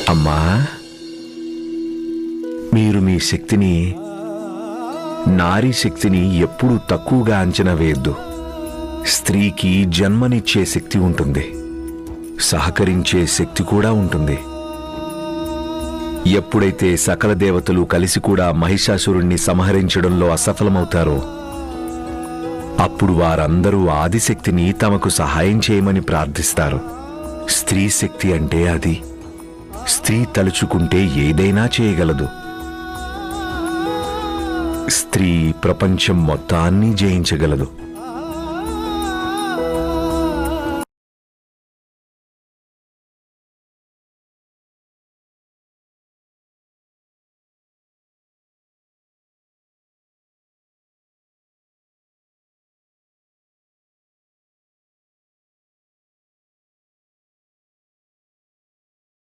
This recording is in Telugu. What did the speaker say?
అమ్మా, మీరు మీ శక్తిని, నారీ శక్తిని ఎప్పుడూ తక్కువగా అంచనా వేయద్దు. స్త్రీకి జన్మనిచ్చే శక్తి ఉంటుంది, సహకరించే శక్తి కూడా ఉంటుంది. ఎప్పుడైతే సకల దేవతలు కలిసి కూడా మహిషాసురుణ్ణి సంహరించడంలో అసఫలమవుతారో అప్పుడు వారందరూ ఆదిశక్తిని తమకు సహాయం చేయమని ప్రార్థిస్తారు. స్త్రీ శక్తి అంటే అది. స్త్రీ తలుచుకుంటే ఏదైనా చేయగలదు. స్త్రీ ప్రపంచం మొత్తాన్ని జయించగలదు.